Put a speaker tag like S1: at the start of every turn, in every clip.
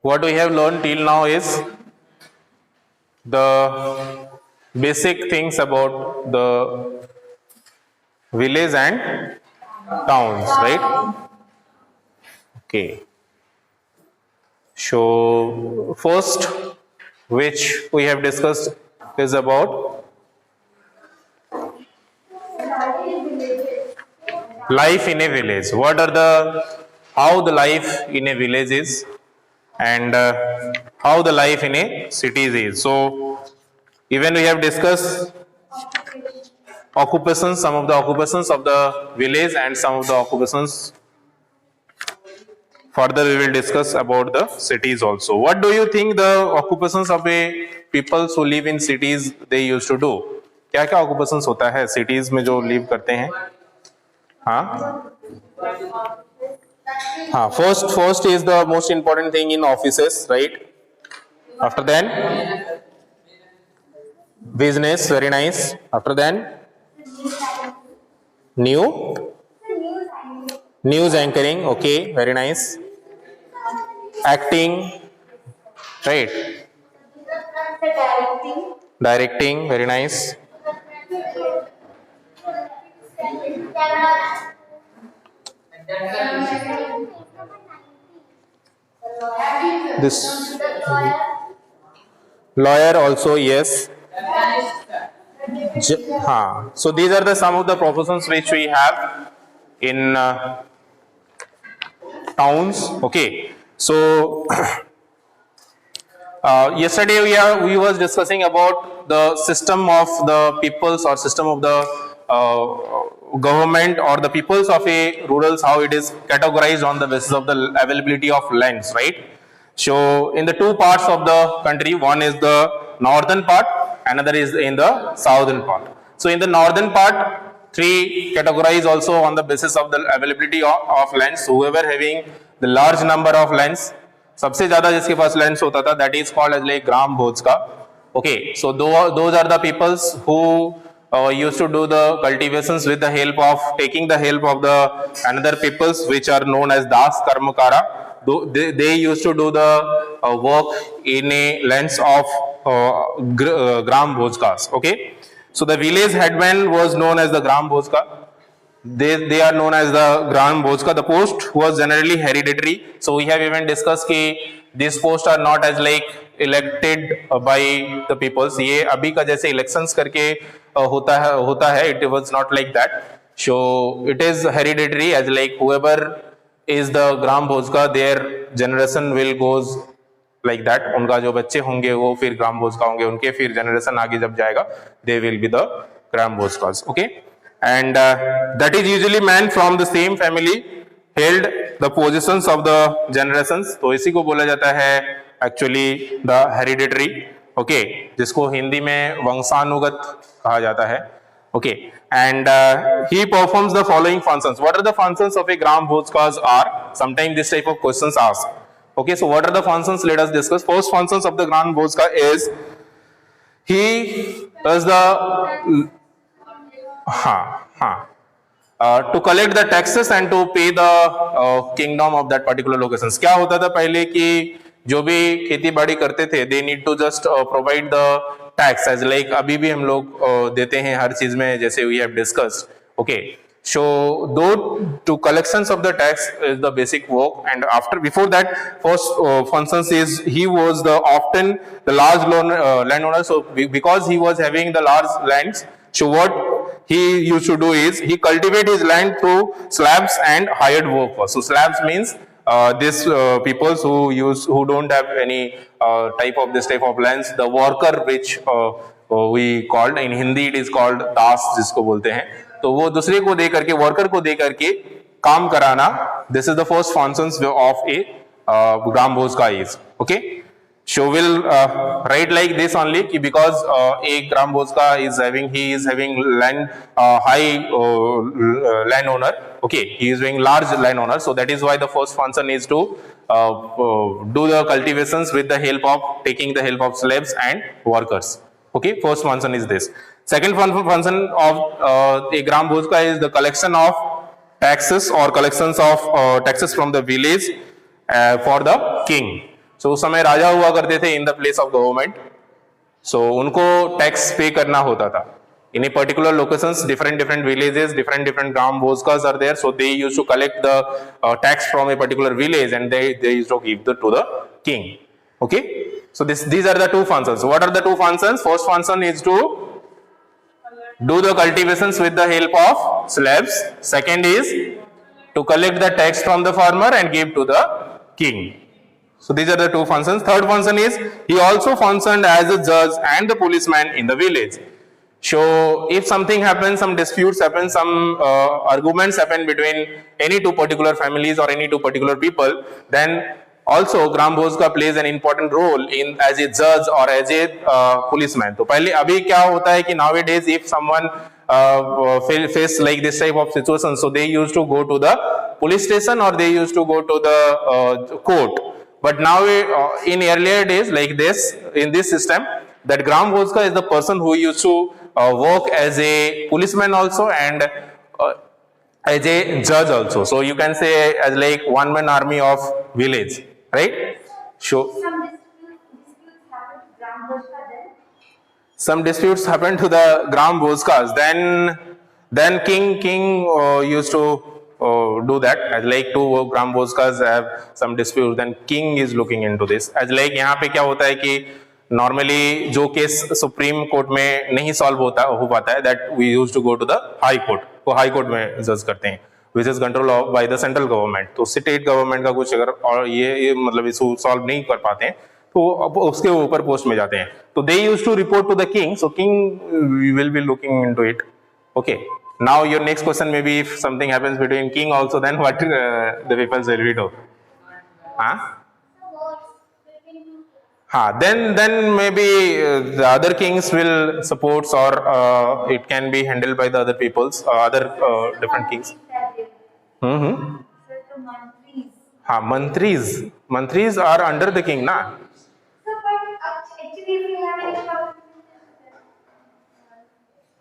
S1: What we have learned till now is the basic things about the village and towns, right? Okay. So first, which we have discussed is about life in a village. What are how the life in a village is, and how the life in a cities is. So even we have discussed occupations, some of the occupations of the village and some of the occupations. Further we will discuss about the cities also. What do you think the occupations of a people who live in cities they used to do? क्या क्या occupations होता है cities में जो live करते हैं? हाँ हाँ, first is the most important thing in offices, right? After then business, very nice. After then news anchoring, okay, very nice. Acting, right? Directing, very nice. This lawyer also, yes. So these are the some of the professions which we have in towns. Okay. So yesterday we was discussing about the system of the peoples or system of the government or the peoples of a rurals, how it is categorized on the basis of the availability of lands, right? So in the two parts of the country, one is the northern part, another is in the southern part. So in the northern part, three categorized also on the basis of the availability of lands. Whoever having the large number of lands, सबसे ज्यादा जिसके पास lands होता था, that is called as like ग्राम भोज का. Okay, so those are the peoples who used to do the cultivations with the help of taking the help of the another peoples which are known as Das Karmakara. They used to do the work in a lands of Gram Bhojkas. Okay, so the village headman was known as the Gram Bhojka. They are known as the Gram Bhojka. The post was generally hereditary. So we have even discussed that these posts are not as like elected by the peoples. ये अभी का जैसे elections करके होता है. It was not like that. So it is hereditary, as like whoever is the Gram Bhojka, their generation will goes like that. उनका जो बच्चे होंगे वो फिर ग्राम भोज का होंगे, उनके फिर जनरेशन आगे जब जाएगा they will be the gram भोजकास. Okay, and that is usually man from the same family held the positions of the generations. तो इसी को बोला जाता है actually the hereditary. Okay, जिसको हिंदी में वंशानुगत कहा जाता है. Okay, and he performs the following functions. What are the functions of a gram bhojkas are? Sometimes this type of questions asked. Okay, so what are the functions? Let us discuss. First functions of the gram bhojka is he is the to collect the taxes and to pay the kingdom of that particular locations. क्या होता था पहले कि जो भी खेती बाड़ी करते थे, they need to just provide the tax, as like अभी भी हम लोग देते हैं हर चीज में, जैसे we have discussed. Okay, so though to collections of the tax is the basic work, and before that first functions is he was the often the large landowner. So because he was having the large lands, so what he used to do is he cultivate his land through slabs and hired workers. So slabs means these peoples who don't have any type of this type of lands, the worker which we called in Hindi it is called das जिसको बोलते हैं, तो वो दूसरे को दे करके worker को दे करके काम कराना. This is the first functions of a gram bhojka is. Okay, so we'll write like this only because a gram bhojka is having land high landowner. Okay, he is having large landowner, so that is why the first function is to do the cultivations with the help of taking the help of slaves and workers. Okay, first function is this. Second function of a gram bhojka is the collection of taxes or collections of taxes from the village for the king. सो उस समय राजा हुआ करते थे in the place of government, so उनको tax पे करना होता था. In a particular locations, different villages, different gram bozkas are there, so they used to collect the tax from a particular village and they used to give to the king. Okay, so these are the two functions. What are the two functions? First function is to do the cultivations with the help of slaves. Second is to collect the tax from the farmer and give to the king. So these are the two functions. Third function is he also functioned as a judge and the policeman in the village. So if something happens, some disputes happen, some arguments happen between any two particular families or any two particular people, then also Gram Bozka plays an important role in as a judge or as a policeman. तो पहले अभी क्या होता है कि nowadays if someone face like this type of situation, so they used to go to the police station or they used to go to the court. But now in earlier days like this, in this system, that Gram Bozka is the person who used to work as a policeman also and as a judge also. So you can say as like one man army of village, right? So some disputes happen to the Gram Bozkas. Then king used to do that. As like two Gram Bozkas have some disputes, then king is looking into this. As like यहाँ पे क्या होता है कि normally जो case supreme court में नहीं solve हो पाता है, that we use to go to the high court. वो हाई कोर्ट में जज करते हैं, which is control of by the central government. तो स्टेट गवर्नमेंट का कुछ अगर और ये मतलब इशू सॉल्व नहीं कर पाते हैं तो उसके ऊपर पोस्ट में जाते हैं. तो they use to report to the king, so king will be looking into it. Okay, now your next question may be if something happens between king also, then what the peoples will do. Then maybe the other kings will support or it can be handled by the other peoples, other different kings. Mantris are under the king, na?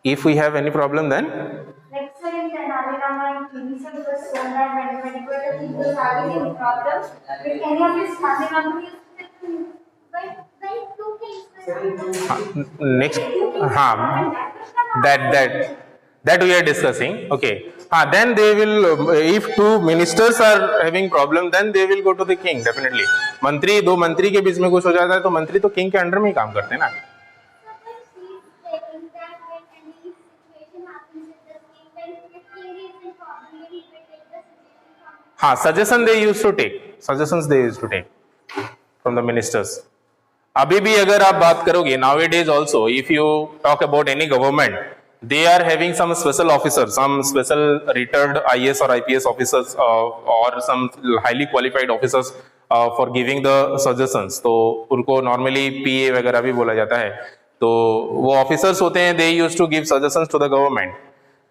S1: If we have any problem, then? Like sir, in Tenali Rama, Kimisha was so that when the king was having any problems, with any of his family members, next, that we are discussing. Okay, then they will, if two ministers are having problem, then they will go to the king definitely. दो मंत्री के बीच में कुछ हो जाता है तो मंत्री तो किंग के अंडर में ही काम करते हैं ना. suggestions they used to take from the ministers. अभी भी अगर आप बात करोगे nowadays also, if you talk about any government, they are having some special officers, some special retired IAS or IPS officers or some highly qualified officers for giving the suggestions. तो उनको normally PA वगैरह भी बोला जाता है. तो वो officers होते हैं, they used to give suggestions to the government.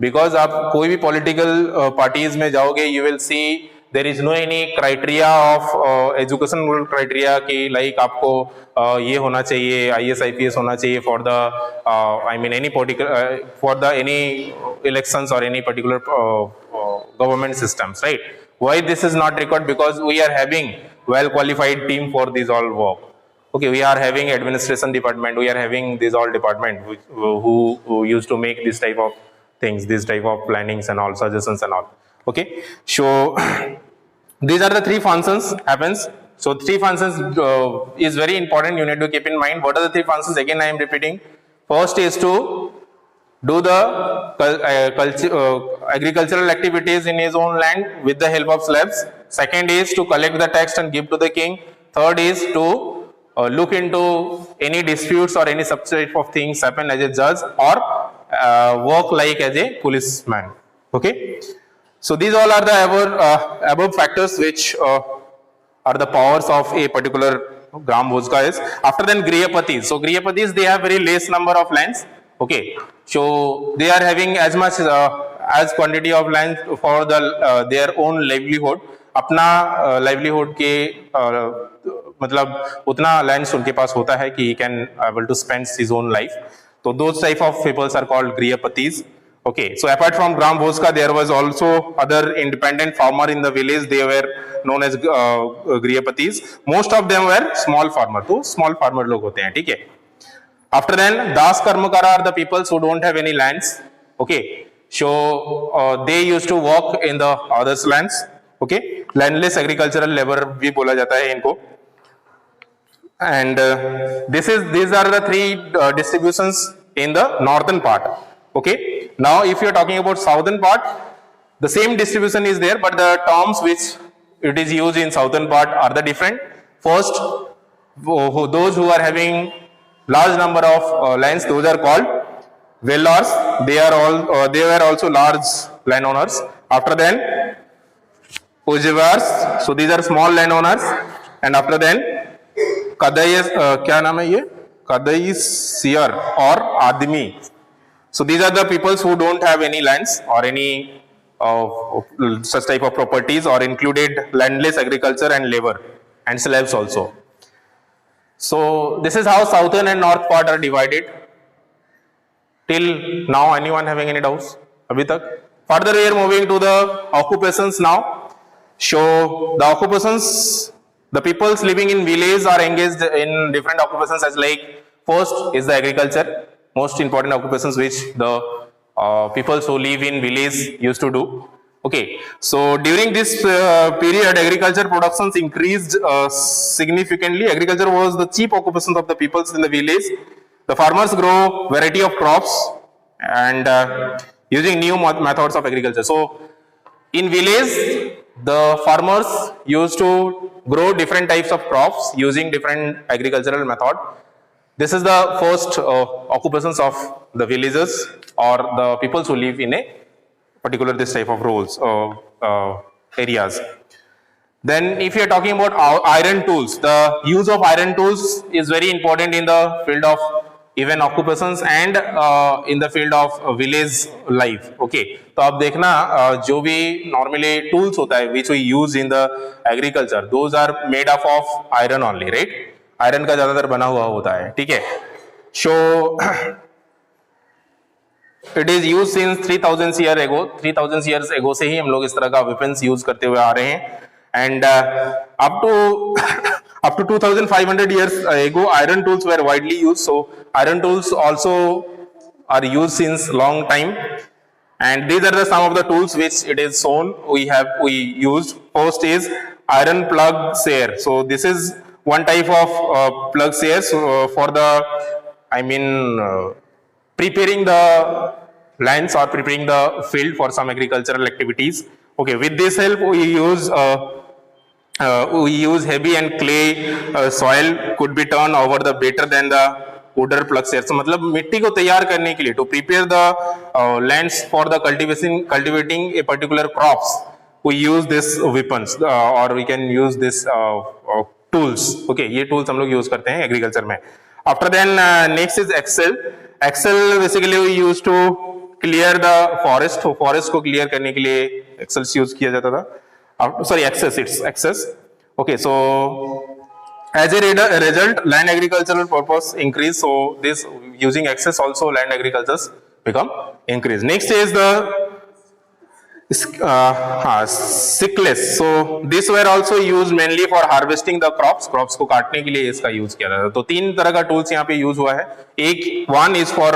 S1: Because आप कोई भी political parties में जाओगे, you will see there is no any criteria of educational criteria कि like आपको ये होना चाहिए, IAS IPS होना चाहिए for the I mean any particular for the any elections or any particular government systems, right? Why this is not required? Because we are having well qualified team for this all work. Okay, we are having administration department, we are having this all department who used to make this type of things, this type of plannings and all, suggestions and all. Okay, so these are the three functions happens. So three functions is very important. You need to keep in mind. What are the three functions? Again, I am repeating. First is to do the agricultural activities in his own land with the help of slaves. Second is to collect the tax and give to the king. Third is to look into any disputes or any such type of things happen as a judge or work like as a policeman. Okay. So these all are the above factors which are the powers of a particular Gram Bozka is. After then Grihapatis. So Grihapatis, they have very less number of lands. Okay. So they are having as much as quantity of land for the their own livelihood. अपना livelihood के मतलब उतना lands उनके पास होता है कि he can able to spend his own life. So those type of peoples are called Grihapatis. Okay, so apart from Gram Bhoska, there was also other independent farmer in the village. They were known as Griyapatis. Most of them were small farmer. तो small farmer लोग होते हैं, ठीक है. After then, Das Karmakara are the people who don't have any lands. Okay, so they used to work in the others' lands. Okay, landless agricultural labor भी बोला जाता है इनको. And these are the three distributions in the northern part. Okay, now if you are talking about southern part, the same distribution is there, but the terms which it is used in southern part are the different. First, those who are having large number of lands, those are called vellars. They were also large landowners. After then, ujivars, so these are small landowners. And after then, kadais, क्या नाम है ये? Kadaisiar or admi. So these are the peoples who don't have any lands or any such type of properties, or included landless agriculture and labor and slaves also. So this is how southern and north part are divided. Till now, anyone having any doubts? Abhi tak? Further, we are moving to the occupations now. So the occupations, the peoples living in village are engaged in different occupations, as like first is the agriculture, most important occupations which the people who live in village used to do. Okay, so during this period, agriculture productions increased significantly. Agriculture was the chief occupation of the peoples in the village. The farmers grow variety of crops and using new methods of agriculture. So in village, the farmers used to grow different types of crops using different agricultural method. This is the first occupations of the villagers or the people who live in a particular this type of roles areas. Then if you are talking about iron tools, the use of iron tools is very important in the field of even occupations and in the field of village life. Okay, तो आप देखना जो भी normally tools होता है which we use in the agriculture, those are made up of iron only, right? Iron का ज्यादातर बना हुआ होता है, ठीक है. So it is used since 3000 years ago. 3000 years ago से ही हम लोग इस तरह का weapons use करते हुए आ रहे हैं. And up to 2500 years ago, iron tools were widely used. So iron tools also are used since long time. And these are the some of the tools which it is shown we used. First is iron plug shear. So this is one type of plug shears for the, preparing the lands or preparing the field for some agricultural activities. Okay, with this help we use heavy and clay soil could be turned over the better than the wooden plug shears. So मतलब मिट्टी को तैयार करने के लिए to prepare the lands for the cultivating a particular crops, we use this weapons or we can use this tools. Okay, ये tools हम लोग use करते हैं agriculture में. After then next is axle. Axle basically we used to clear the forest. तो forest को clear करने के लिए axles use किया जाता था. Sorry, access, it's access. Okay, so as a result, land agricultural purpose increase. So this using access also land agricultures become increase. Next is the sickles. So these were also used mainly for harvesting the crops. Crops को काटने के लिए इसका use किया जाता था. तो तीन तरह का tools यहाँ पे use हुआ है. एक one is for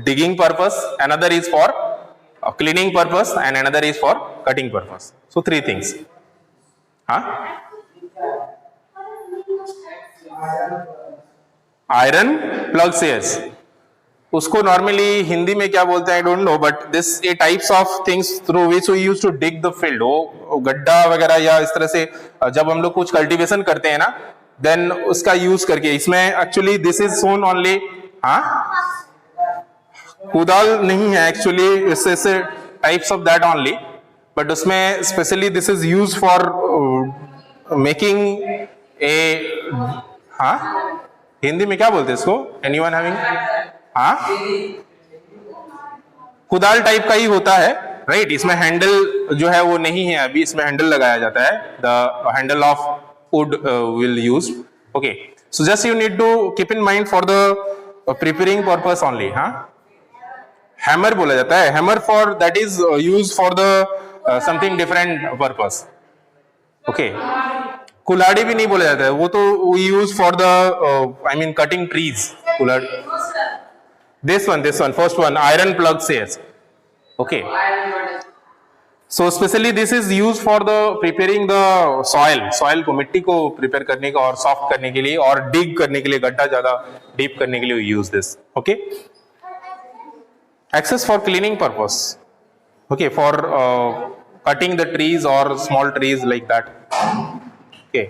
S1: digging purpose, another is for cleaning purpose, and another is for cutting purpose. So three things. Iron plug shears. उसको normally हिंदी में क्या बोलते हैं I don't know, but this a types of things through which we used to dig the field. वो गड्ढा वगैरह या इस तरह से जब हम लोग कुछ cultivation करते हैं ना, then उसका use करके इसमें actually this is shown only कुदाल नहीं है actually, इससे types of that only, but उसमें specially this is used for making a Hindi में क्या बोलते हैं इसको? Anyone having? कुदाल टाइप का ही होता है, राइट? इसमें हैंडल जो है वो नहीं है, अभी इसमें हैंडल लगाया जाता है. The handle of wood will use. Okay, so just you need to keep in mind for the preparing purpose only. Hammer बोला जाता है, hammer for that is use for the something different purpose. Okay, कुल्हाड़ी भी नहीं बोला जाता है, वो तो use for the I mean cutting trees. कुल्हाड़ी, this one first one, iron plug says. Okay, so specially this is used for the preparing the soil को, मिट्टी को प्रिपेयर करने का और सॉफ्ट करने के लिए और डिग करने के लिए, गड्ढा ज्यादा डीप करने के लिए use this. Okay, access for cleaning purpose. Okay, for cutting the trees or small trees like that. Okay,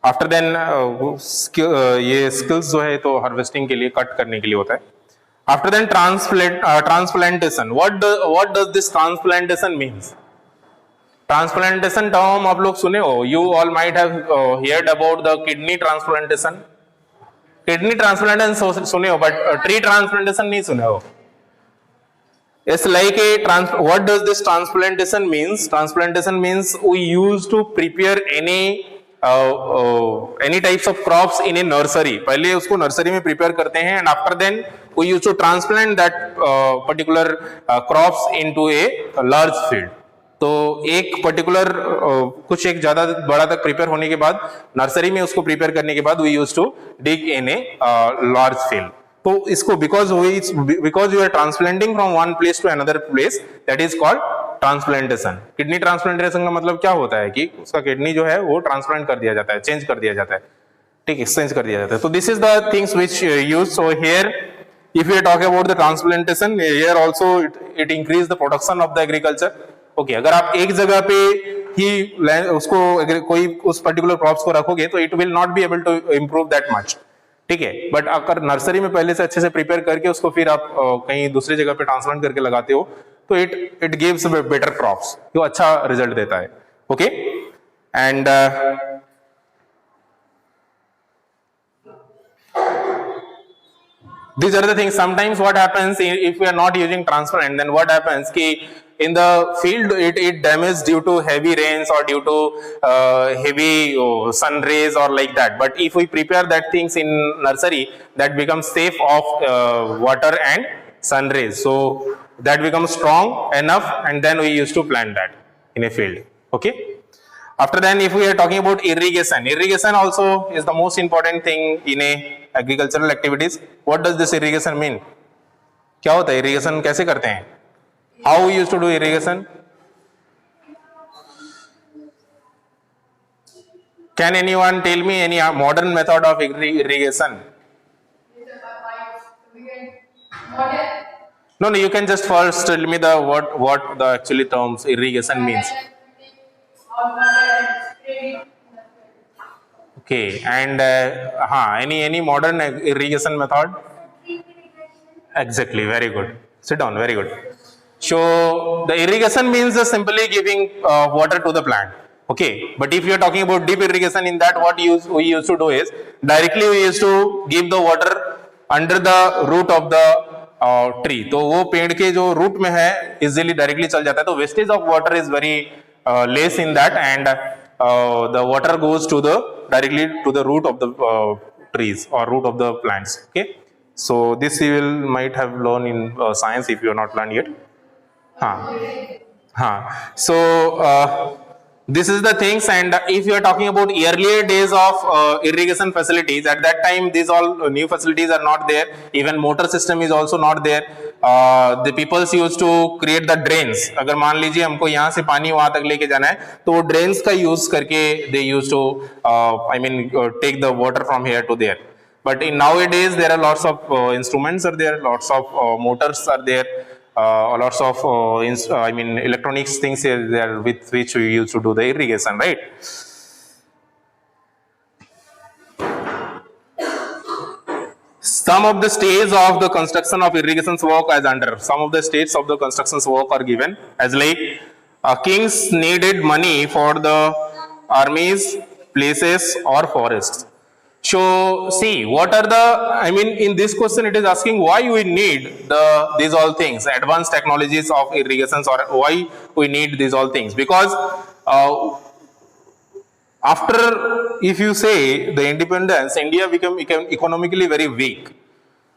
S1: after then ये स्किल्स जो है तो हार्वेस्टिंग के लिए, कट करने के लिए होता है. After then transplantation. What does this transplantation means? Transplantation term आप लोग सुने हो, you all might have heard about the kidney transplantation. Kidney transplantation सुने हो, बट ट्री ट्रांसप्लांटेशन नहीं सुने हो. It's like a what does this transplantation means? Transplantation means we used to prepare any types of crops in a nursery. पहले उसको nursery में prepare करते हैं, and after then we used to transplant that particular crops into a large field. तो एक particular कुछ एक ज्यादा बड़ा तक प्रिपेयर होने के बाद, नर्सरी में उसको प्रिपेयर करने के बाद we used to dig in a large field. तो इसको because you are transplanting from one place to another place, that is called transplantation. Kidney transplantation का मतलब क्या होता है कि उसका किडनी जो है वो ट्रांसप्लांट कर दिया जाता है, चेंज कर दिया जाता है, ठीक, एक्सचेंज कर दिया जाता है. तो this is the things which use. So here if you talk about the transplantation, here also it increase the production of the agriculture. Okay, अगर आप एक जगह पे ही उसको कोई उस पर्टिकुलर क्रॉप्स को रखोगे तो it will not be able to improve that much, ठीक है. बट अगर नर्सरी में पहले से अच्छे से प्रिपेयर करके उसको फिर आप कहीं दूसरी जगह पे ट्रांसप्लांट करके लगाते हो तो इट गिव्स बेटर क्रॉप्स, तो अच्छा रिजल्ट देता है. Okay, and these are the things. Sometimes what happens if we are not using transplant, then what happens ki in the field it damages due to heavy rains or due to heavy sun rays or like that. But if we prepare that things in nursery, that becomes safe of water and sun rays, so that becomes strong enough, and then we used to plant that in a field. Okay, after then if we are talking about irrigation also is the most important thing in a agricultural activities. What does this irrigation mean? क्या होता है irrigation, कैसे करते हैं? How we used to do irrigation? Can anyone tell me any modern method of irrigation? No, you can just first tell me the what the actually terms irrigation means. Okay, and any modern irrigation method? Exactly, very good. Sit down, very good. So the irrigation means simply giving water to the plant. Okay, but if you are talking about deep irrigation, in that what we used to do is directly we used to give the water under the root of the tree. तो वो पेड़ के जो root में है easily directly चल जाता है, तो wastage of water is very less in that, and the water goes to the directly to the root of the trees or root of the plants. Okay, so this you will might have learned in science if you have not learned yet. So this is the things. And if you are talking about earlier days of irrigation facilities, at that time these all new facilities are not there, even motor system is also not there. The peoples used to create the drains. अगर मान लीजिए हमको यहाँ से पानी वहां तक लेके जाना है तो वो drains का use करके they used to take the water from here to there. But in nowadays there are lots of instruments are there, lots of motors are there, lots of electronics things there with which we used to do the irrigation, right? Some of the stages of the construction of irrigation work as under. Some of the stages of the construction work are given as like kings needed money for the armies, places or forests. So see, what are the, in this question it is asking why we need these all things, advanced technologies of irrigations, or why we need these all things. Because after, if you say the independence, India became economically very weak.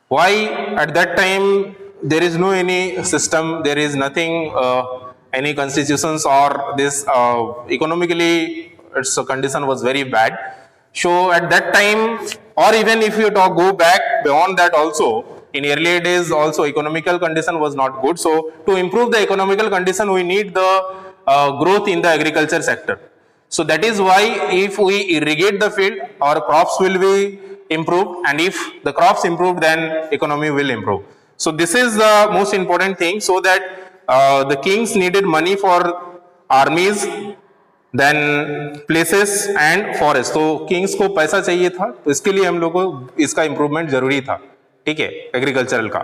S1: Why? At that time there is no any system, there is nothing, any constitutions or this economically its condition was very bad. So at that time, or even if you talk go back beyond that also, in earlier days also economical condition was not good. So to improve the economical condition, we need the growth in the agriculture sector. So that is why if we irrigate the field, our crops will be improved, and if the crops improve, then economy will improve. So this is the most important thing, so that the kings needed money for armies, then places and forest. तो Kings को पैसा चाहिए था, तो इसके लिए हम लोग को इसका इम्प्रूवमेंट जरूरी था, ठीक है, एग्रीकल्चरल का.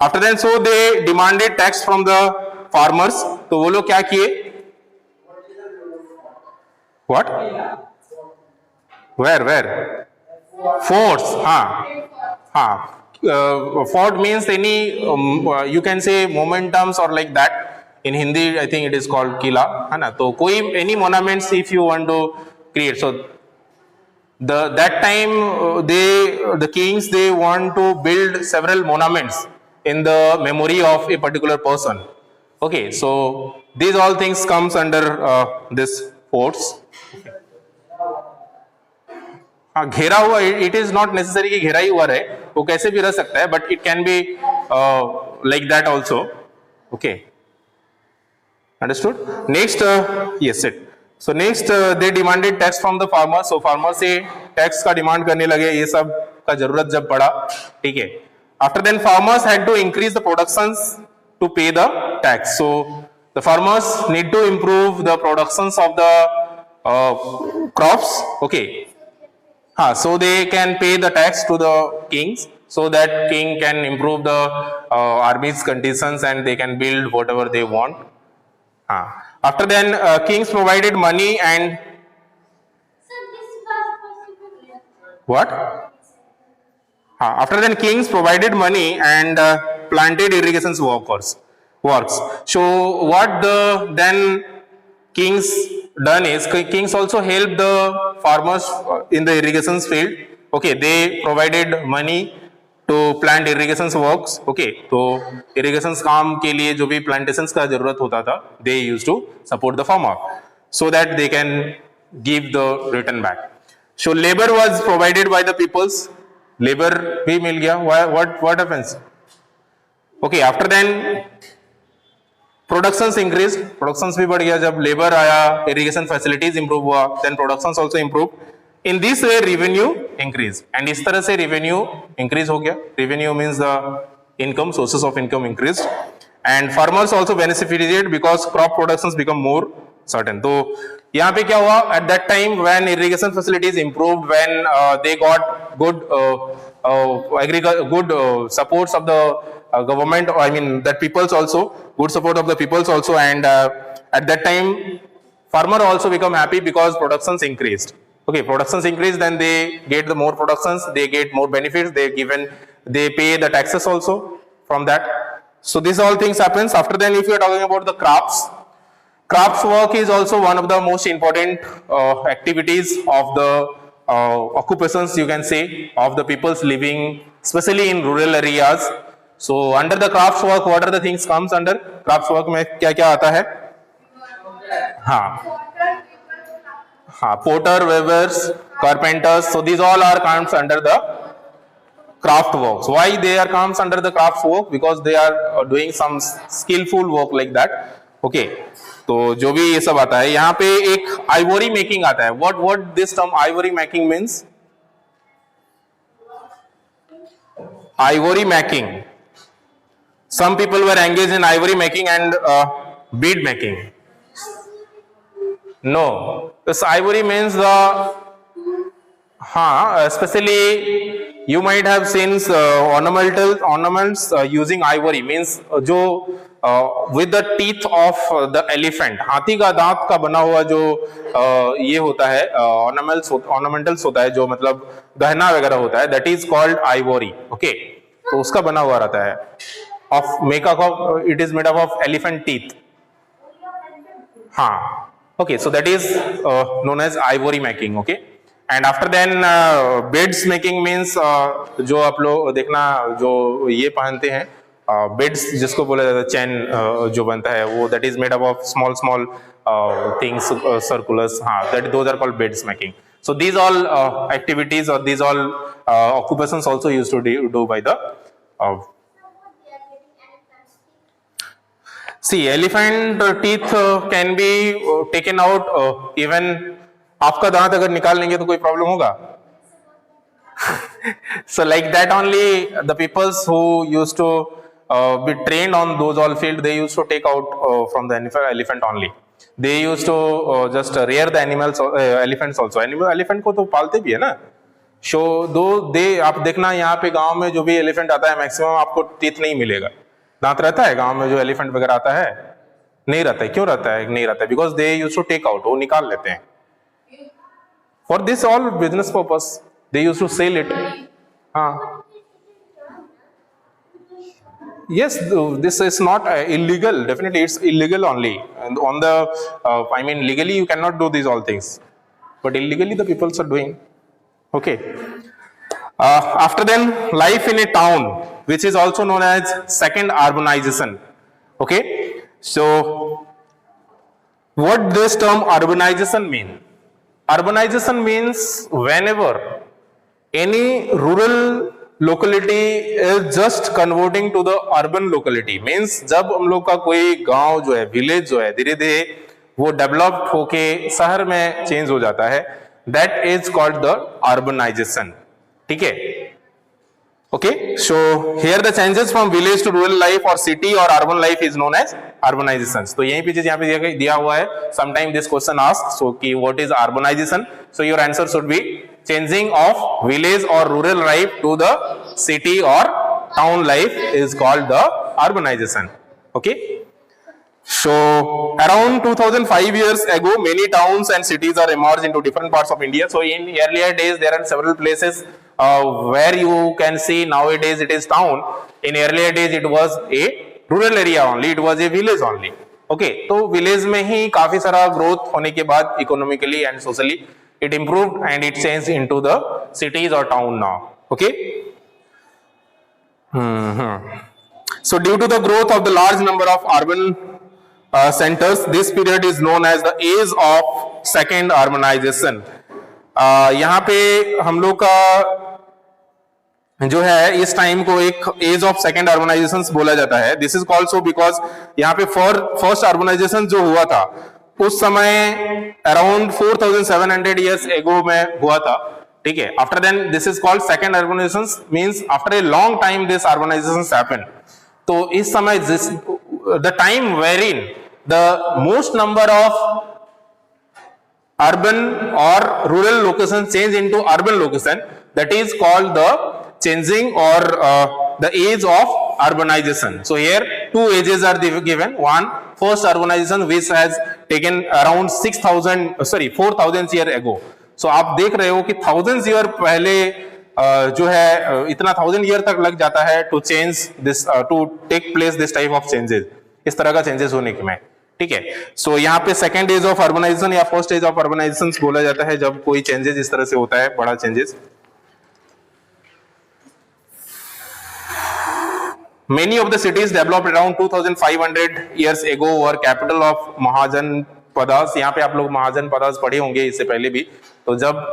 S1: After then so they demanded tax from the farmers. तो वो लोग क्या किए, व्हाट, वेयर फोर्ट्स, हाँ, fort means any you can say momentums or like that. In Hindi I think it is called किला, है ना. तो कोई any monuments if you want to create. So that time the kings they want to build several monuments in the memory of a particular person. Okay, so these all things comes under this forts. घेरा हुआ, it is not necessary कि घेरा ही हुआ रहे, वो कैसे भी रह सकता है, but it can be like that also. Okay, understood. Next, yes it. So next they demanded tax from the farmer. So farmer से टैक्स का डिमांड करने लगे, ये सब का जरूरत जब पड़ा, ठीक है. After then farmers had to increase the productions to pay the tax. So the farmers need to improve the productions of the crops. Okay, so they can pay the tax to the kings, so that king can improve the army's conditions and they can build whatever they want. After then kings provided money and what? After then kings provided money and planted irrigation works. So what the then kings done is, kings also helped the farmers in the irrigation field. Okay, they provided money to plant irrigation works. Okay, तो irrigation काम के लिए जो भी plantations का जरूरत होता था, they used to support the farmer so that they can give the return back. So labor was provided by the peoples. Labor भी मिल गया. What happens? Okay, after then productions increase, productions भी बढ़ गया जब लेबर आया, irrigation facilities improve हुआ, then productions also improve. In this way revenue increase, and इस तरह से रेवेन्यू इंक्रीज हो गया. Revenue means the income, sources of income increase, and farmers also benefited because crop productions become more certain. तो यहाँ पे क्या हुआ, at that time when irrigation facilities improved, when they got good supports of the government, I mean that peoples also, good support of the peoples also, and at that time farmer also become happy because productions increased. Okay, productions increased, then they get the more productions, they get more benefits, they pay the taxes also from that. So these all things happens. After then, if you are talking about the crafts work is also one of the most important activities of the occupations, you can say, of the peoples living especially in rural areas. So under the crafts work, what are the things comes under crafts work में क्या क्या आता है? Potter, weavers, carpenters. So these all are comes under the craft works. Why they are comes under the crafts work? Because they are doing some skillful work like that. Okay. तो जो भी ये सब आता है, यहाँ पे एक ivory making आता है. What this term ivory making means? Ivory making. Some people were engaged in ivory making and bead making. No, this ivory means the especially you might have seen ornaments using ivory, means जो with the teeth of the elephant, हाथी का दांत का बना हुआ जो ये होता है, ornamentals होता है, जो मतलब गहना वगैरह होता है, that is called ivory. Okay, तो उसका बना हुआ रहता है. Of makeup of, it is made up of elephant teeth. Okay, so that is known as ivory making. Okay, and after then beads making means जो आप लोग देखना जो ये पहनते हैं बेड्स जिसको बोला जाता है, चैन जो बनता है वो, that is made up of small small things, circulars, हाँ, that those are called beads making. So these all activities or these all occupations also used to do by the see, elephant teeth can be taken out, even आपका दांत अगर निकाल लेंगे तो कोई problem होगा? So like that only the peoples who used to be trained on those all field, they used to take out from the elephant only. They used to just rear the animals, elephants also. Elephant को तो पालते भी है ना. So दो दे आप देखना यहाँ पे गांव में जो भी एलिफेंट आता है मैक्सिमम आपको टीथ नहीं मिलेगा. दांत रहता है गांव में जो एलिफेंट वगैरह आता है? नहीं रहता है. क्यों रहता है? नहीं रहता है because they use to take out, वो निकाल लेते हैं. For this all business purpose they use to sell it. हाँ, yes, this is not illegal. Definitely it's illegal only. And on the I mean legally you cannot do these all things, but illegally the people are doing. Okay. After then, life in a town, which is also known as second urbanization. Okay, so what this term urbanization mean? Urbanization means whenever any rural locality is just converting to the urban locality. Means जब हम लोग का कोई गांव जो है, village जो है, धीरे धीरे वो डेवलप्ड होके शहर में चेंज हो जाता है, that is called the urbanization. ठीक है? Okay, so here the changes from village to rural life or city or urban life is known as urbanization. तो यही पे यहाँ पे दिया हुआ है. Sometime this question asks, so कि what is urbanization? So your answer should be changing of village or rural life to the city or town life is called the urbanization. Okay. So around 2005 years ago, many towns and cities are emerged into different parts of India. So in earlier days, there are several places where you can see nowadays it is town. In earlier days, it was a rural area only. It was a village only. Okay. तो village में ही काफी सारा growth होने के बाद economically and socially it improved and it changed into the cities or town now. Okay. So due to the growth of the large number of urban centers, this period is known as the age of second urbanization. यहाँ पे हम लोग का जो है इस time को एक एज ऑफ सेकेंड अर्बनाइजेशन बोला जाता है. This is called so because यहाँ पे फर्स्ट अर्बनाइजेशन जो हुआ था उस समय अराउंड 4700 ईयर्स एगो में हुआ था. ठीक है. After then this is called second urbanisation, means after a long time this urbanisation happened. तो इस समय the time wherein the most number of urban or rural location change into urban location, that is called the changing or the age of urbanization. So here two ages are given. One, first urbanization which has taken around 4000 year ago. So आप देख रहे हो कि 1000 year पहले जो है इतना 1000 year तक लग जाता है to change this to take place this type of changes, इस तरह का changes होने के में. ठीक है. सो यहाँ पे सेकेंड एज ऑफ अर्बनाइजेशन या फर्स्ट एज ऑफ अर्बनाइजेशन बोला जाता है जब कोई चेंजेस इस तरह से होता है, बड़ा changes. Many of the cities developed around 2500 years ago were capital of mahajanapadas. यहाँ पे आप लोग महाजनपदास पढ़े होंगे इससे पहले भी. तो जब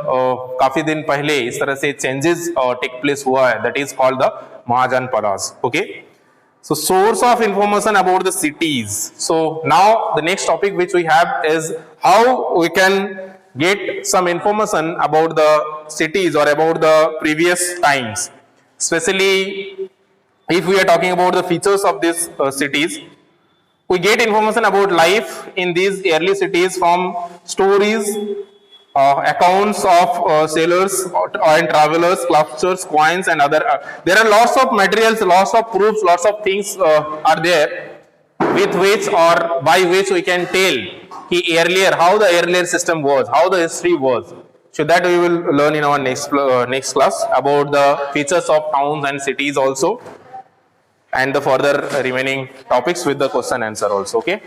S1: काफी दिन पहले इस तरह से चेंजेस टेक प्लेस हुआ है, that is called the mahajanapadas. Okay. So source of information about the cities. So now the next topic which we have is how we can get some information about the cities or about the previous times. Especially if we are talking about the features of these cities, we get information about life in these early cities from stories, accounts of sailors and travelers, sculptures, coins and other. There are lots of materials, lots of proofs, lots of things are there with which or by which we can tell earlier how the earlier system was, how the history was. So that we will learn in our next class about the features of towns and cities also, and the further remaining topics with the question answer also. Okay.